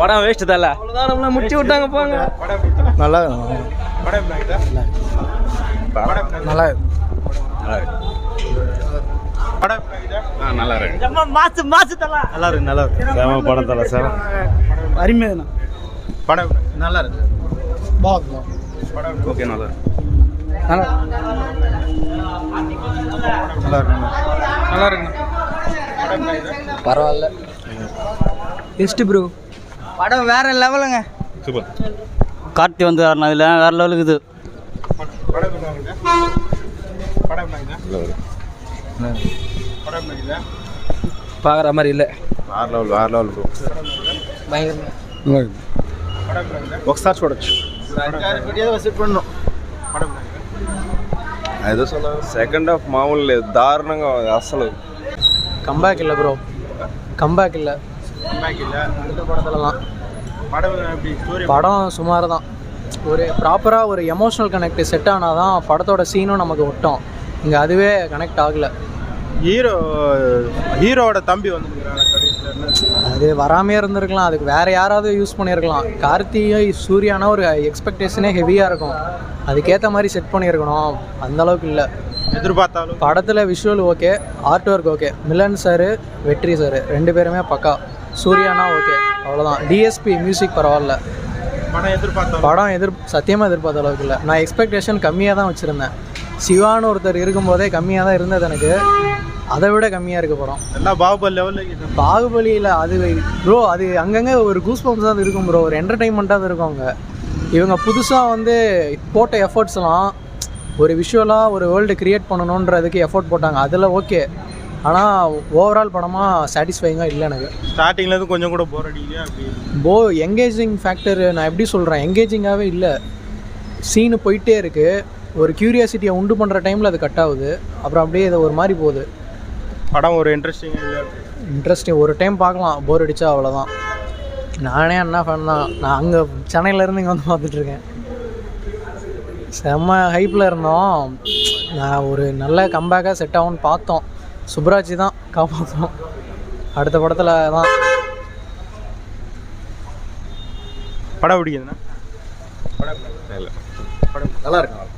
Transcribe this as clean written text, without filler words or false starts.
படம் வேஸ்ட் தல. அவ்வளோதான் நம்மள முடிச்சு விட்டாங்க போங்க. நல்லா நல்லா நல்லா இருக்கு. மாசு தல. நல்லா இருக்கு நல்லா இருக்கு. சேம படம் தல சேம. அருமையான படம் நல்லா இருக்கு. ஓகே நல்லா இருக்கு. நல்லா நல்லா இருக்கு. நல்லா இருக்கு. பரவாயில்ல. Best bro. படம் வேற லெவலுங்க. சூப்பர். கார்த்தி வந்து இதில் வேற லெவலுக்கு இது. பார்க்குற மாதிரி இல்லை. வேற லெவல் ப்ரோ. பயங்கரமாக ஒக்ஸார் ப்ரொடக்ஷன். விசிட் பண்ணணும். ఏదో సలా సెకండ్ హాఫ్ మామూలు లేదు, దారుణంగా అసలు கம்பேக் இல்லை ப்ரோ. கம்பேக் இல்லை. படத்துலலாம் படம் சுமார் தான். ஒரு ப்ராப்பராக ஒரு எமோஷ்னல் கனெக்ட் செட் ஆனால் தான் படத்தோட சீனும் நமக்கு ஒட்டும். இங்கே அதுவே கனெக்ட் ஆகலை. ஹீரோவோட தம்பி வந்து அது வராமே இருந்திருக்கலாம். அதுக்கு வேறு யாராவது யூஸ் பண்ணியிருக்கலாம். கார்த்திகை சூர்யானா ஒரு எக்ஸ்பெக்டேஷனே ஹெவியாக இருக்கும். அதுக்கேற்ற மாதிரி செட் பண்ணியிருக்கணும். அந்தளவுக்கு இல்லை. எதிர்பார்த்தாலும் படத்தில் visual okay, art work okay. Milan sir, Vetri sir 2 பேருமே பக்கா. சூர்யானா ஓகே, அவ்வளோதான். டிஎஸ்பி மியூசிக் பரவாயில்ல. படம் சத்தியமாக எதிர்பார்த்த அளவுக்கு இல்லை. நான் எக்ஸ்பெக்டேஷன் கம்மியாக தான் வச்சுருந்தேன். சிவான்னு ஒருத்தர் இருக்கும்போதே கம்மியாக தான் இருந்தது எனக்கு. அதை விட கம்மியாக இருக்க படம். எல்லாம் பாகுபலி லெவலில். பாகுபலியில் அது ப்ரோ அது அங்கங்கே ஒரு கூஸ் பம்ப்ஸ் தான் இருக்கும் ப்ரோ. ஒரு என்டர்டெயின்மெண்ட்டாக இருக்கும். அவங்க இவங்க புதுசாக வந்து போட்ட எஃபர்ட்ஸ்லாம் ஒரு விஷுவலாக ஒரு வேர்ல்டு க்ரியேட் பண்ணணுன்றதுக்கு எஃபோர்ட் போட்டாங்க. அதில் ஓகே. ஆனால் ஓவரால் படமாக சாட்டிஸ்ஃபைங்காக இல்லை எனக்கு. ஸ்டார்டிங்லேருந்து கொஞ்சம் கூட போர் அடிக்கலையா? எங்கேஜிங் ஃபேக்டர் நான் எப்படி சொல்கிறேன், எங்கேஜிங்காகவே இல்லை. சீனு போயிட்டே இருக்குது. ஒரு க்யூரியாசிட்டியை உண்டு பண்ணுற டைமில் அது கட் ஆகுது. அப்புறம் அப்படியே இது ஒரு மாதிரி போகுது. படம் ஒரு இன்ட்ரெஸ்டிங் ஒரு டைம் பார்க்கலாம். போர் அடித்தா அவ்வளோதான். நானே அண்ணா ஃபேன் தான். நான் அங்கே சென்னையிலேருந்து இங்கே வந்து பார்த்துட்ருக்கேன். செம்ம ஹைப்பில் இருந்தோம். நான் ஒரு நல்ல கம்பேக்காக செட் ஆகும்னு பார்த்தோம். சுப்ராஜ் தான் காப்பாற்றோம். அடுத்த படத்தில் தான் படம் பிடிக்குதுண்ணா. படம் இல்லை, படம் நல்லா இருக்கு.